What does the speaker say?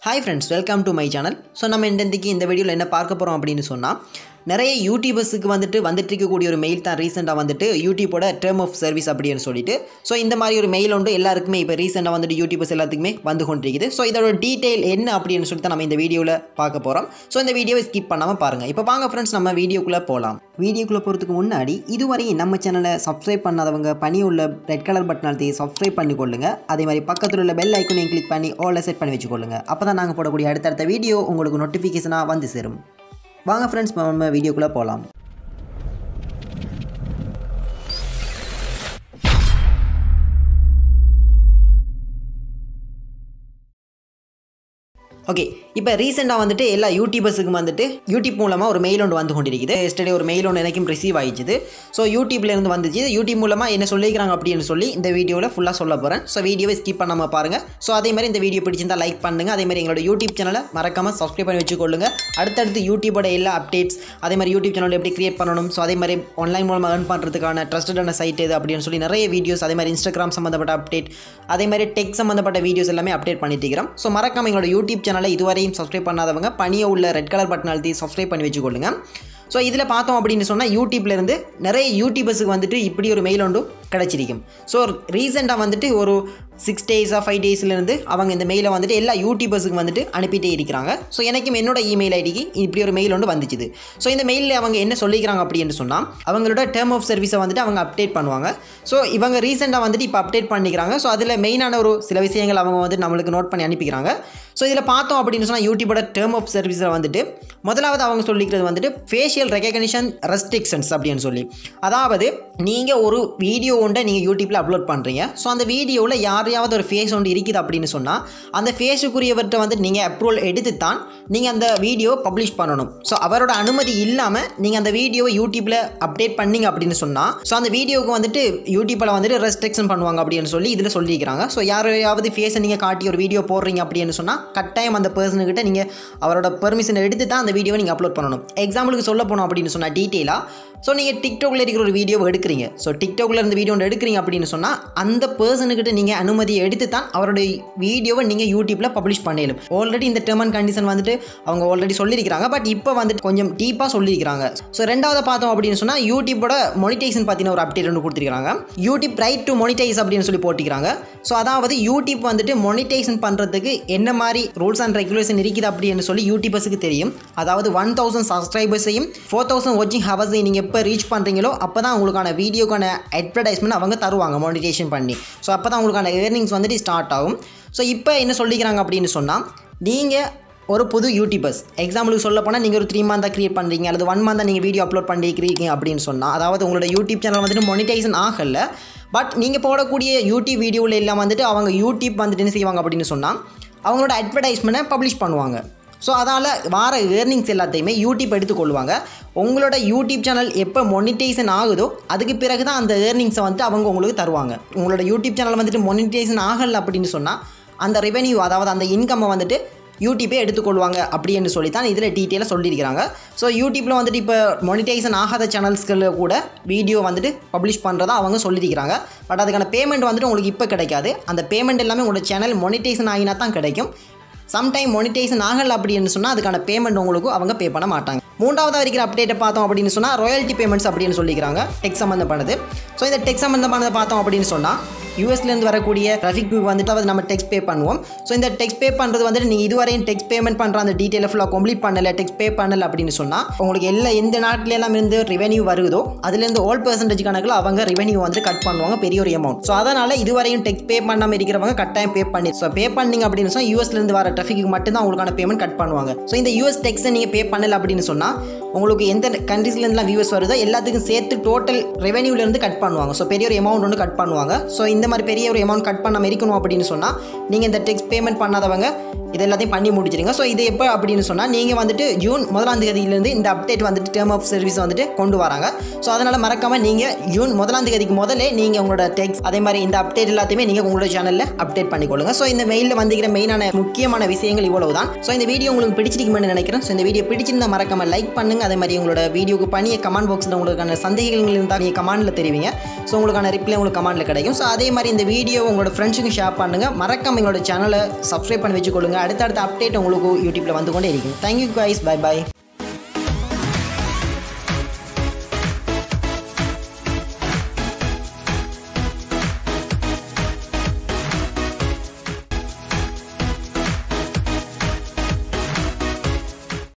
Hi friends, welcome to my channel. So நம்ம இந்த வீடியோல என்ன பார்க்க போறோம் அப்படினு சொன்னா நிறைய யூடியூபர்ஸ்க்கு வந்துட்டு இருக்கக்கூடிய ஒரு மெயில் தான் ரீசன்ட்டா வந்துட்டு யூடியூபோட டர்ம் ஆஃப் சர்வீஸ் அப்படினு சொல்லிட்டு சோ இந்த மாதிரி ஒரு மெயில் வந்து எல்லாருக்குமே இப்ப ரீசன்ட்டா வந்துட்டு யூடியூபர்ஸ் எல்லாத்துக்குமே வந்து கொண்டிருக்குது. சோ இதோட டீடைல் என்ன அப்படினு சொல்லிட்டு நம்ம இந்த வீடியோல பார்க்க போறோம். சோ இந்த வீடியோவை ஸ்கிப் பண்ணாம பாருங்க. இப்போ வாங்க फ्रेंड्स நம்ம வீடியோக்குள்ள போலாம். வீடியோக்குள்ள போறதுக்கு முன்னாடி இதுவரை நம்ம சேனலை சப்ஸ்கிரைப் பண்ணாதவங்க பணியுள்ள ரெட் கலர் பட்டன் அழுத்தி சப்ஸ்கிரைப் பண்ணிக்கொள்ளுங்க. அதே மாதிரி பக்கத்துல உள்ள பெல் ஐகானையும் கிளிக் பண்ணி ஆல் செட் பண்ணி வெச்சுக்கொள்ளுங்க. அப்பதான் நாங்க போடக்கூடிய அடுத்த வீடியோ உங்களுக்கு நோட்டிஃபிகேஷனா வந்து சேரும். வாங்க फ्रेंड्स நம்ம வீடியோக்குள்ள போலாம். ஓகே இப்போ ரீசெண்டா வந்துட்டு எல்லா யூடியூபர்ஸ்க்கு வந்துட்டு யூடியூப் மூலமா ஒரு மெயில் ஒன்று வந்து கொண்டிருக்குது. எஸ்டர்டே ஒரு மெயில் ஒன்று எனக்கும் ரிசீவ் ஆயிடுச்சு. ஸோ யூடியூப்ல இருந்து வந்துச்சு. யூடியூப் மூலமா என்ன சொல்லிக்கிறாங்க அப்படின்னு சொல்லி இந்த வீடியோவில் ஃபுல்லாக சொல்ல போகிறேன். ஸோ வீடியோவை ஸ்கிப் பண்ணாமல் பாருங்க. ஸோ அதே மாதிரி இந்த வீடியோ பிடிச்சிருந்தா லைக் பண்ணுங்க. அதே மாதிரி எங்களோட யூடியூப் சேனலை மறக்காம சப்ஸ்கிரைப் பண்ணி வச்சுக்கொள்ளுங்க. அடுத்தடுத்து யூடியூபோட எல்லா அப்டேட்ஸ் அதே மாதிரி யூடியூப் சேனல் எப்படி கிரியேட் பண்ணணும், ஸோ அதே மாதிரி ஆன்லைன் மூலமாக ஏர்ன் பண்ணுறதுக்கான ட்ரஸ்டடான சைட் எது அப்படின்னு சொல்லி நிறைய வீடியோஸ், அதே மாதிரி இன்ஸ்டாகிராம் சம்மந்தப்பட்ட அப்டேட், அதே மாதிரி டெக் சம்மந்தப்பட்ட வீடியோஸ் எல்லாமே அப்டேட் பண்ணிட்டு இருக்கிறோம். ஸோ மறக்காம எங்களோட யூடியூப் சேனலை இதுவரை சப்ஸ்கிரைப் பண்ணாதவங்க பணிய உள்ள ரெட் கலர் பட்டன் அழுத்தி சப்ஸ்கிரைப் பண்ணி வச்சுக்கொள்ளுங்க. ஸோ இதில் பார்த்தோம் அப்படின்னு சொன்னால் யூடியூப்லேருந்து நிறைய யூடியூபர்ஸுக்கு வந்துட்டு இப்படி ஒரு மெயில் ஒன்று கிடச்சிருக்கும். ஸோ ரீசெண்டாக வந்துட்டு ஒரு 6 days 5 daysலேருந்து அவங்க இந்த மெயிலை வந்துட்டு எல்லா யூடியூபர்ஸுக்கு வந்துட்டு அனுப்பிட்டே இருக்கிறாங்க. ஸோ எனக்கும் என்னோட இமெயில் ஐடிக்கு இப்படி ஒரு மெயில் ஒன்று வந்துச்சுது. ஸோ இந்த மெயிலில் அவங்க என்ன சொல்லிக்கிறாங்க அப்படின்னு சொன்னால் அவங்களோட டேர்ம் ஆஃப் சர்வீஸை வந்துட்டு அவங்க அப்டேட் பண்ணுவாங்க. ஸோ இவங்க ரீசெண்டாக வந்துட்டு இப்போ அப்டேட் பண்ணிக்கிறாங்க. ஸோ அதில் மெயினான ஒரு சில விஷயங்கள் அவங்க வந்துட்டு நம்மளுக்கு நோட் பண்ணி அனுப்பிக்கிறாங்க. ஸோ இதில் பார்த்தோம் அப்படின்னு சொன்னால் யூடியூபோட டேர்ம் ஆஃப் சர்வீஸில் வந்துட்டு முதலாவது அவங்க சொல்லிக்கிறது வந்துட்டு ஃபேஷியல் ரெகக்னிஷன் ரெஸ்ட்ரிக்ஷன்ஸ் அப்படின்னு சொல்லி, அதாவது நீங்கள் ஒரு வீடியோ ஒன்றை நீங்கள் யூடியூப்பில் அப்லோட் பண்ணுறீங்க. ஸோ அந்த வீடியோவில் யாரையாவது ஒரு ஃபேஸ் ஒன்று இருக்குது அப்படின்னு சொன்னால் அந்த ஃபேஸுக்குரியவர்கிட்ட வந்துட்டு நீங்கள் அப்ரூவல் எடுத்து தான் நீங்கள் அந்த வீடியோ பப்ளிஷ் பண்ணணும். ஸோ அவரோட அனுமதி இல்லாமல் நீங்கள் அந்த வீடியோவை யூடியூப்பில் அப்டேட் பண்ணிங்க அப்படின்னு சொன்னால் ஸோ அந்த வீடியோவுக்கு வந்துட்டு யூடியூப்பில் வந்துட்டு ரெஸ்ட்ரிக்ஷன் பண்ணுவாங்க அப்படின்னு சொல்லி இதில் சொல்லியிருக்கிறாங்க. ஸோ யாரையாவது ஃபேஸை நீங்கள் காட்டி ஒரு வீடியோ போடுறீங்க அப்படின்னு சொன்னால் கட்டாயம் அந்த பர்சனுக்கிட்ட நீங்கள் அவரோட பெர்மிஷனை எடுத்து தான் அந்த வீடியோவை நீங்கள் அப்லோட் பண்ணணும். எக்ஸாம்பிளுக்கு சொல்ல போனோம் அப்படின்னு சொன்னால் டீட்டெயிலாக, ஸோ நீங்கள் டிக்டாக்ல இருக்கிற ஒரு வீடியோவை எடுக்கிறீங்க. ஸோ டிக்டாக்ல இருந்து வீடியோ எடுக்கிறீங்க அப்படின்னு சொன்னால் அந்த பர்சனுக்கிட்ட நீங்கள் அனுமதியை எடுத்து தான் அவருடைய வீடியோவை நீங்கள் யூடியூப்பில் பப்ளிஷ் பண்ணிடலும். ஆல்ரெடி இந்த டேர்ம் அண்ட் கண்டிஷன் வந்துட்டு அவங்க ஆல்ரெடி சொல்லியிருக்கிறாங்க. பட் இப்போ வந்துட்டு கொஞ்சம் டீப்பாக சொல்லியிருக்கிறாங்க. ஸோ ரெண்டாவது பார்த்தோம் அப்படின்னு சொன்னால் யூடியூபோட மொனிடைசேஷன் பற்றின ஒரு அப்டேட் ஒன்று கொடுத்துருக்காங்க. யூடியூப் ரைட் டு மொனிடைஸ் அப்படின்னு சொல்லி போட்டிருக்காங்க. ஸோ அதாவது யூடியூப் வந்துட்டு மொனிடைசேஷன் பண்ணுறதுக்கு என்ன மாதிரி ரூல்ஸ் அண்ட் ரெகுலேஷன் இருக்குது அப்படின்னு சொல்லி யூடியூபர்ஸுக்கு தெரியும். அதாவது 1000 சப்ஸ்கிரைபர்ஸையும் 4000 வாட்சிங் ஹவர்ஸையும் நீங்கள் எப்போ ரீச் பண்ணுறீங்களோ அப்போ தான் உங்களுக்கான வீடியோக்கான அட்வர்டைஸ்மெண்ட் அவங்க தருவாங்க மோனிடைசேஷன் பண்ணி. ஸோ அப்போ தான் உங்களுக்கான ஏர்னிங்ஸ் வந்துட்டு ஸ்டார்ட் ஆகும். ஸோ இப்போ என்ன சொல்லிக்கிறாங்க அப்படின்னு சொன்னால் நீங்கள் ஒரு புது யூடியூபர்ஸ் எக்ஸாம்பிளுக்கு சொல்ல போனால் நீங்கள் ஒரு 3 month கிரியேட் பண்ணுறீங்க அல்லது 1 month நீங்கள் வீடியோ அப்லோட் பண்ணிக்கிறீங்க அப்படின்னு சொன்னால், அதாவது உங்களோட யூடியூப் சேனல் வந்துட்டு மொனிடைசேஷன் ஆகலை, பட் நீங்கள் போடக்கூடிய யூடியூப் வீடியோவில் எல்லாம் வந்துட்டு அவங்க யூடியூப் வந்துட்டு என்ன செய்வாங்க அப்படின்னு சொன்னால் அவங்களோட அட்வர்டைஸ்மெண்ட்டை பப்ளிஷ் பண்ணுவாங்க. ஸோ அதனால் வார ஏர்னிங்ஸ் எல்லாத்தையுமே யூடியூப் எடுத்துக்கொள்வாங்க. உங்களோட யூடியூப் சேனல் எப்போ மொனிடைசேஷன் ஆகுதோ அதுக்கு பிறகு தான் அந்த ஏர்னிங்ஸை வந்துட்டு அவங்க உங்களுக்கு தருவாங்க. உங்களோட யூடியூப் சேனல் வந்துட்டு மொனிடைசேஷன் ஆகலை அப்படின்னு சொன்னால் அந்த ரெவென்யூ, அதாவது அந்த இன்கம்மை வந்துட்டு யூடியூப்பே எடுத்துக்கொள்வாங்க அப்படின்னு சொல்லி தான் இதில் டீட்டெயிலாக சொல்லியிருக்கிறாங்க. ஸோ யூடியூப்பில் வந்துட்டு இப்போ மொனிடைசேஷன் ஆகாத சேனல்ஸ்களில் கூட வீடியோ வந்துட்டு பப்ளிஷ் பண்ணுறதா அவங்க சொல்லியிருக்கிறாங்க. பட் அதுக்கான பேமெண்ட் வந்துட்டு உங்களுக்கு இப்போ கிடைக்காது. அந்த பேமெண்ட் எல்லாமே உங்களோட சேனல் மொனிடைசேஷன் ஆகினா தான் கிடைக்கும். சம்டைம் மொனிடைசேஷன் ஆகலை அப்படின்னு சொன்னால் அதுக்கான பேமெண்ட் உங்களுக்கு அவங்க பே பண்ண மாட்டாங்க. மூன்றாவதாக இருக்கிற அப்டேட்டை பார்த்தோம் அப்படின்னு சொன்னால் ராயல்ட்டி பேமெண்ட்ஸ் அப்படின்னு சொல்லிக்கிறாங்க. டெக் சம்மந்தமானது. ஸோ இந்த டெக் சம்மந்தமானதை பார்த்தோம் அப்படின்னு சொன்னால் யூஎஸ்லேருந்து வரக்கூடிய டிராஃபிக் வந்துட்டு அதை நம்ம டெக்ஸ் பே பண்ணுவோம். ஸோ இந்த டெக்ஸ் பே பண்ணுறது வந்துட்டு நீங்கள் இதுவரையும் டெக்ஸ் பேமெண்ட் பண்ணுற அந்த டீட்டெயிலை ஃபுல்லாக கம்ப்ளீட் பண்ணலை, டெக்ஸ் பே பண்ணலை அப்படின்னு சொன்னால் உங்களுக்கு எந்த நாட்டிலெல்லாம் இருந்து ரெவென்யூ வருதோ அதுலேருந்து ஆல் பெர்சன்டேஜ் கணக்கில் அவங்க ரெவென்யூ வந்து கட் பண்ணுவாங்க, பெரிய ஒரு அமௌண்ட். ஸோ அதனால் இதுவரையும் டெக்ஸ் பே பண்ணாமல் இருக்கிறவங்க கட்டாயம் பே பண்ணி, ஸோ பே பண்ணிங்க அப்படின்னு சொன்னால் யூஎஸ்லேருந்து வர டிராஃபிக்கு மட்டும்தான் உங்களுக்கான பேமெண்ட் கட் பண்ணுவாங்க. ஸோ இந்த யூஎஸ் டெக்ஸை நீங்கள் பே பண்ணலை அப்படின்னு சொன்னால் உங்களுக்கு எந்த கண்ட்ரீஸ்லேருந்துலாம் வியூஸ் வருதோ எல்லாத்துக்கும் சேர்த்து டோட்டல் ரெவென்யூலேருந்து கட் பண்ணுவாங்க. ஸோ பெரிய ஒரு அமௌண்ட் ஒன்று கட் பண்ணுவாங்க. ஸோ இந்த மாதிரி பெரிய ஒரு அமௌண்ட் கட் பண்ணாமல் இருக்கணும் அப்படின்னு சொன்னால் நீங்கள் இந்த டெக்ஸ் பேமெண்ட் பண்ணாதவங்க இது எல்லாத்தையும் பண்ணி முடிச்சிருங்க. ஸோ இது எப்போ அப்படின்னு சொன்னால் நீங்கள் வந்துட்டு ஜூன் 1ஆம் தேதியிலேருந்து இந்த அப்டேட் வந்துட்டு டேர்ம் ஆஃப் சர்வீஸ் வந்துட்டு கொண்டு வராங்க. ஸோ அதனால் மறக்காமல் நீங்கள் ஜூன் 1ஆம் தேதிக்கு முதலே நீங்கள் உங்களோட டெக்ஸ் அதே மாதிரி இந்த அப்டேட் எல்லாத்தையுமே நீங்கள் உங்களோட சேனலில் அப்டேட் பண்ணிக்கொள்ளுங்க. ஸோ இந்த மெயிலில் வந்துக்கிற மெயினான முக்கியமான விஷயங்கள் இவ்வளவு தான். ஸோ இந்த வீடியோ உங்களுக்கு பிடிச்சிருக்குமென்னு நினைக்கிறேன். ஸோ இந்த வீடியோ பிடிச்சிருந்தால் மறக்காமல் லைக் பண்ணுங்கள். அதே மாதிரி உங்களோட வீடியோக்கு பண்ணிய கமெண்ட் பாக்ஸில் உங்களுக்கான சந்தேகங்கள் இருந்தால் நீங்கள் கமெண்ட்டில் தெரிவிங்க. ஸோ உங்களுக்கான ரிப்ளை உங்களுக்கு கமெண்ட்டில் கிடைக்கும். ஸோ அதே மாதிரி இந்த வீடியோ உங்களோட ஃப்ரெண்ட்ஸுக்கு ஷேர் பண்ணுங்கள். மறக்காமல் எங்களோட சேனலை சப்ஸ்கிரைப் பண்ணி வச்சுக்கொள்ளுங்க. அடுத்தடுத்த அப்டேட் உங்களுக்கு யூடியூப்பில் வந்து கொண்டே இருக்கும். Thank you guys, bye by.